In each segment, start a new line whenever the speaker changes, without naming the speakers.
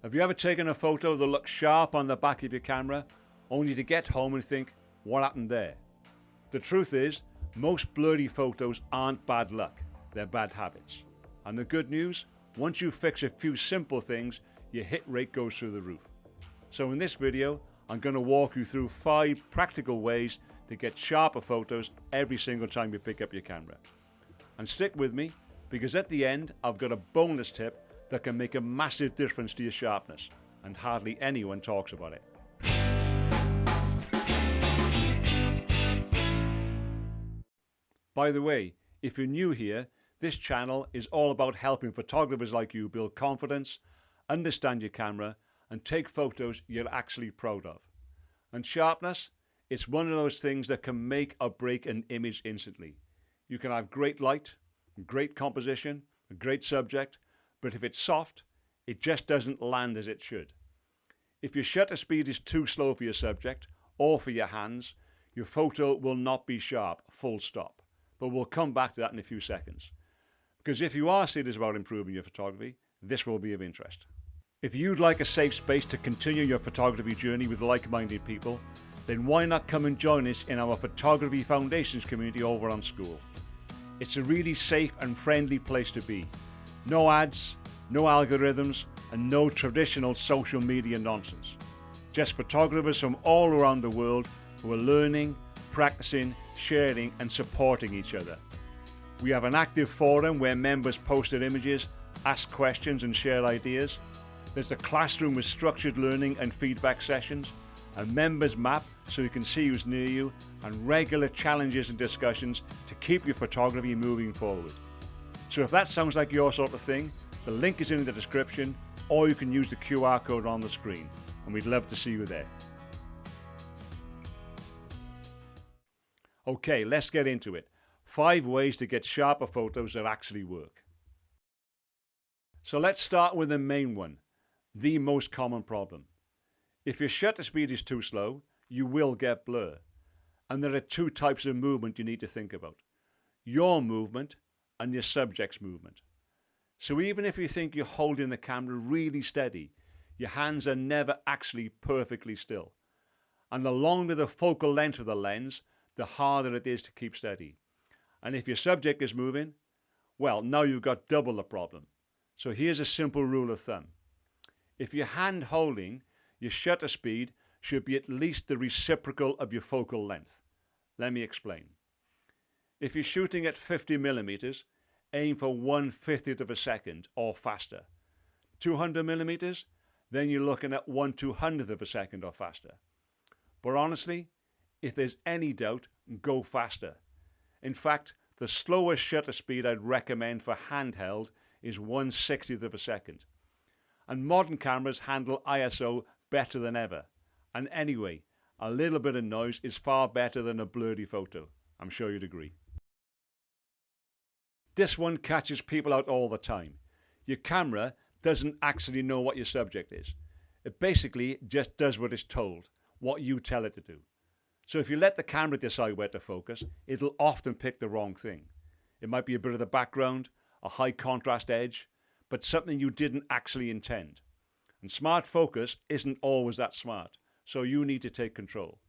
Have you ever taken a photo that looks sharp on the back of your camera, only to get home and think, what happened there? The truth is, most blurry photos aren't bad luck, they're bad habits. And the good news, once you fix a few simple things, your hit rate goes through the roof. So in this video, I'm going to walk you through 5 practical ways to get sharper photos every single time you pick up your camera. And stick with me, because at the end, I've got a bonus tip that can make a massive difference to your sharpness, and hardly anyone talks about it. By the way, if you're new here, this channel is all about helping photographers like you build confidence, understand your camera, and take photos you're actually proud of. And sharpness, it's one of those things that can make or break an image instantly. You can have great light, great composition, a great subject, but if it's soft, it just doesn't land as it should. If your shutter speed is too slow for your subject or for your hands, your photo will not be sharp, full stop. But we'll come back to that in a few seconds. Because if you are serious about improving your photography, this will be of interest. If you'd like a safe space to continue your photography journey with like-minded people, then why not come and join us in our Photography Foundations community over on School. It's a really safe and friendly place to be. No ads, no algorithms, and no traditional social media nonsense. Just photographers from all around the world who are learning, practicing, sharing, and supporting each other. We have an active forum where members post their images, ask questions, and share ideas. There's a classroom with structured learning and feedback sessions, a members map so you can see who's near you, and regular challenges and discussions to keep your photography moving forward. So if that sounds like your sort of thing, the link is in the description, or you can use the QR code on the screen, and we'd love to see you there. Okay, let's get into it. 5 ways to get sharper photos that actually work. So let's start with the main one, the most common problem. If your shutter speed is too slow, you will get blur. And there are 2 types of movement you need to think about. Your movement and your subject's movement. So even if you think you're holding the camera really steady, your hands are never actually perfectly still. And the longer the focal length of the lens, the harder it is to keep steady. And if your subject is moving, well, now you've got double the problem. So here's a simple rule of thumb. If you're hand holding, your shutter speed should be at least the reciprocal of your focal length. Let me explain. If you're shooting at 50 millimeters, aim for 1/50th of a second or faster. 200 millimeters, then you're looking at 1/200th of a second or faster. But honestly, if there's any doubt, go faster. In fact, the slowest shutter speed I'd recommend for handheld is 1/60th of a second. And modern cameras handle ISO better than ever. And anyway, a little bit of noise is far better than a blurry photo. I'm sure you'd agree. This one catches people out all the time. Your camera doesn't actually know what your subject is. It basically just does what it's told, what you tell it to do. So if you let the camera decide where to focus, it'll often pick the wrong thing. It might be a bit of the background, a high contrast edge, but something you didn't actually intend. And smart focus isn't always that smart, so you need to take control.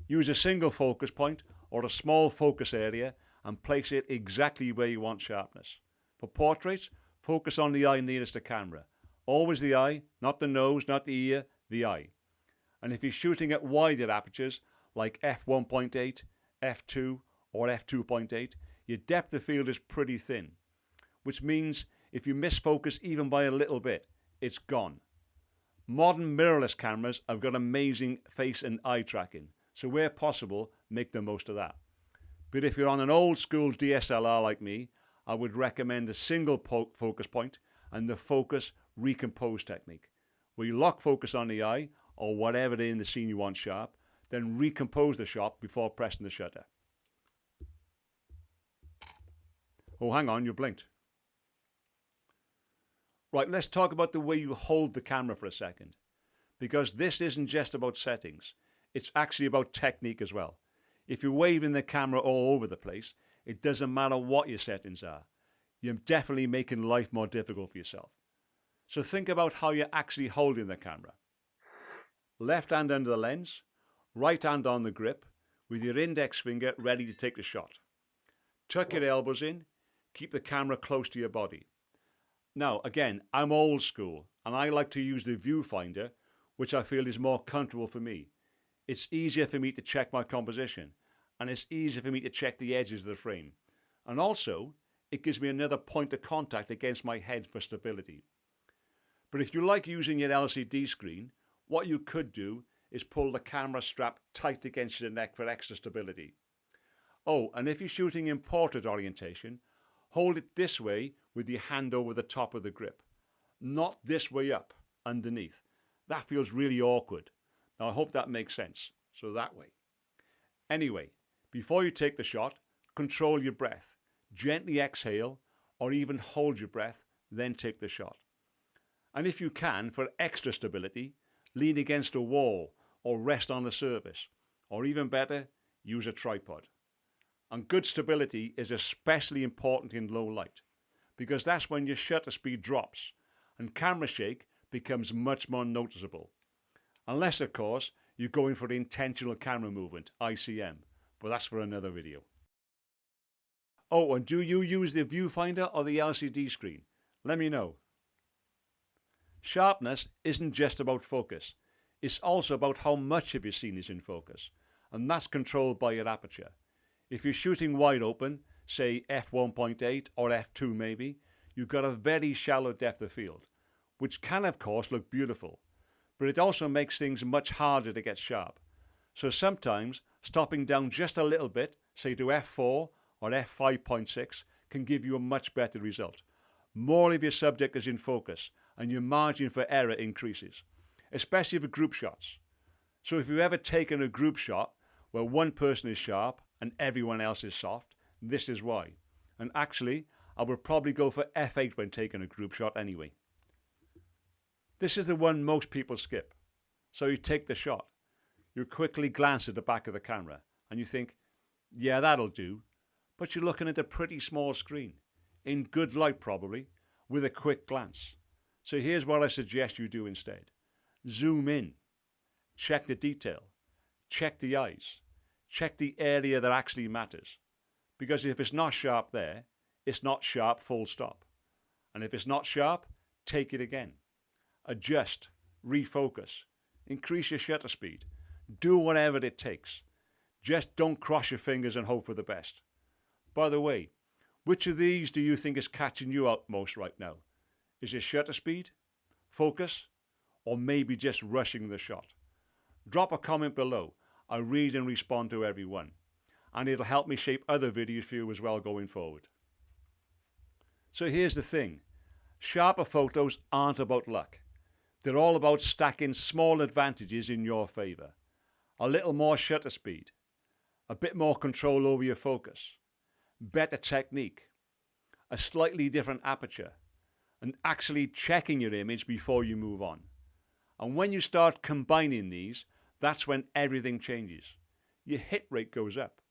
Use a single focus point or a small focus area and place it exactly where you want sharpness. For portraits, focus on the eye nearest the camera. Always the eye, not the nose, not the ear, the eye. And if you're shooting at wider apertures, like f1.8, f2, or f2.8, your depth of field is pretty thin, which means if you miss focus even by a little bit, it's gone. Modern mirrorless cameras have got amazing face and eye tracking, so where possible, make the most of that. But if you're on an old school DSLR like me, I would recommend a single focus point and the focus recompose technique, where you lock focus on the eye or whatever it is in the scene you want sharp, then recompose the shot before pressing the shutter. Oh, hang on, you blinked. Right, let's talk about the way you hold the camera for a second, because this isn't just about settings, it's actually about technique as well. If you're waving the camera all over the place, it doesn't matter what your settings are. You're definitely making life more difficult for yourself. So think about how you're actually holding the camera. Left hand under the lens, right hand on the grip, with your index finger ready to take the shot. Tuck your elbows in, keep the camera close to your body. Now, again, I'm old school, and I like to use the viewfinder, which I feel is more comfortable for me. It's easier for me to check my composition, and it's easier for me to check the edges of the frame. And also, it gives me another point of contact against my head for stability. But if you like using your LCD screen, what you could do is pull the camera strap tight against your neck for extra stability. Oh, and if you're shooting in portrait orientation, hold it this way with your hand over the top of the grip, not this way up, underneath. That feels really awkward. Now I hope that makes sense. So that way. Anyway, before you take the shot, control your breath. Gently exhale, or even hold your breath, then take the shot. And if you can, for extra stability, lean against a wall or rest on the surface, or even better, use a tripod. And good stability is especially important in low light, because that's when your shutter speed drops and camera shake becomes much more noticeable. Unless, of course, you're going for intentional camera movement, ICM, but that's for another video. Oh, and do you use the viewfinder or the LCD screen? Let me know. Sharpness isn't just about focus. It's also about how much of your scene is in focus, and that's controlled by your aperture. If you're shooting wide open, say f1.8 or f2 maybe, you've got a very shallow depth of field, which can of course look beautiful, but it also makes things much harder to get sharp. So sometimes stopping down just a little bit, say to f4 or f5.6, can give you a much better result. More of your subject is in focus and your margin for error increases, especially for group shots. So if you've ever taken a group shot where one person is sharp and everyone else is soft, this is why. And actually, I would probably go for f8 when taking a group shot anyway. This is the one most people skip. So you take the shot. You quickly glance at the back of the camera and you think, yeah, that'll do. But you're looking at a pretty small screen, in good light probably, with a quick glance. So here's what I suggest you do instead. Zoom in. Check the detail. Check the eyes. Check the area that actually matters. Because if it's not sharp there, it's not sharp full stop. And if it's not sharp, take it again. Adjust, refocus, increase your shutter speed. Do whatever it takes. Just don't cross your fingers and hope for the best. By the way, which of these do you think is catching you out most right now? Is it shutter speed, focus, or maybe just rushing the shot? Drop a comment below. I read and respond to every one, and it'll help me shape other videos for you as well going forward. So here's the thing. Sharper photos aren't about luck. They're all about stacking small advantages in your favor. A little more shutter speed, a bit more control over your focus, better technique, a slightly different aperture, and actually checking your image before you move on. And when you start combining these, that's when everything changes. Your hit rate goes up,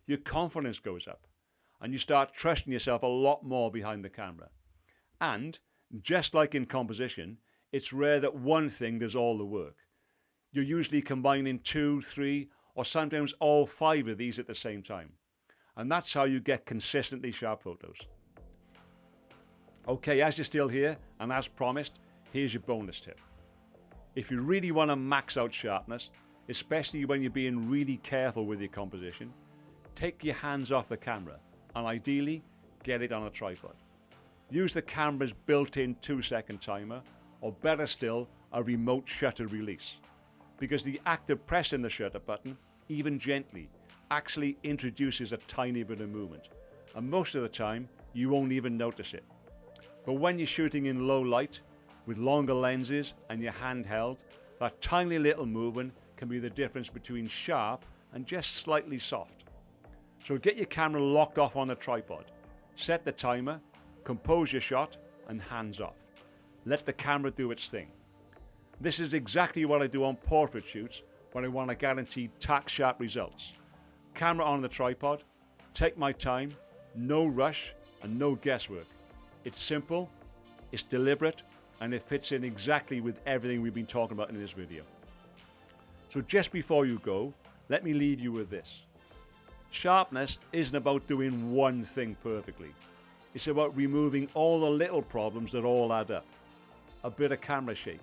your confidence goes up, and you start trusting yourself a lot more behind the camera. And just like in composition, it's rare that one thing does all the work. You're usually combining 2, 3, or sometimes all 5 of these at the same time. And that's how you get consistently sharp photos. Okay, as you're still here, and as promised, here's your bonus tip. If you really want to max out sharpness, especially when you're being really careful with your composition, take your hands off the camera and ideally get it on a tripod. Use the camera's built-in 2-second timer, or better still, a remote shutter release. Because the act of pressing the shutter button, even gently, actually introduces a tiny bit of movement. And most of the time, you won't even notice it. But when you're shooting in low light, with longer lenses and your hand held, that tiny little movement can be the difference between sharp and just slightly soft. So get your camera locked off on the tripod, set the timer, compose your shot, and hands off. Let the camera do its thing. This is exactly what I do on portrait shoots when I want to guarantee tack sharp results. Camera on the tripod, take my time, no rush and no guesswork. It's simple, it's deliberate, and it fits in exactly with everything we've been talking about in this video. So just before you go, let me leave you with this. Sharpness isn't about doing one thing perfectly. It's about removing all the little problems that all add up. A bit of camera shake,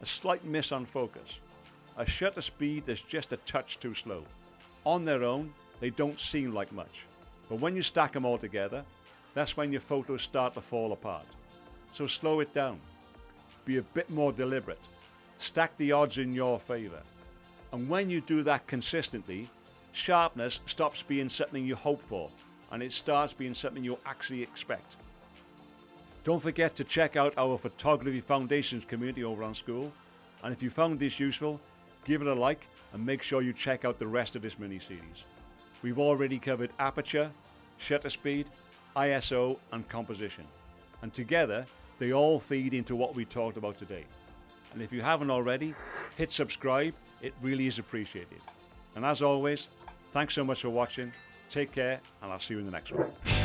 a slight miss on focus, a shutter speed that's just a touch too slow. On their own, they don't seem like much, but when you stack them all together, that's when your photos start to fall apart. So slow it down. Be a bit more deliberate. Stack the odds in your favor. And when you do that consistently, sharpness stops being something you hope for, and it starts being something you actually expect. Don't forget to check out our Photography Foundations community over on School, and if you found this useful, give it a like and make sure you check out the rest of this mini-series. We've already covered aperture, shutter speed, ISO and composition, and together they all feed into what we talked about today. And if you haven't already, hit subscribe, it really is appreciated. And as always, thanks so much for watching, take care, and I'll see you in the next one.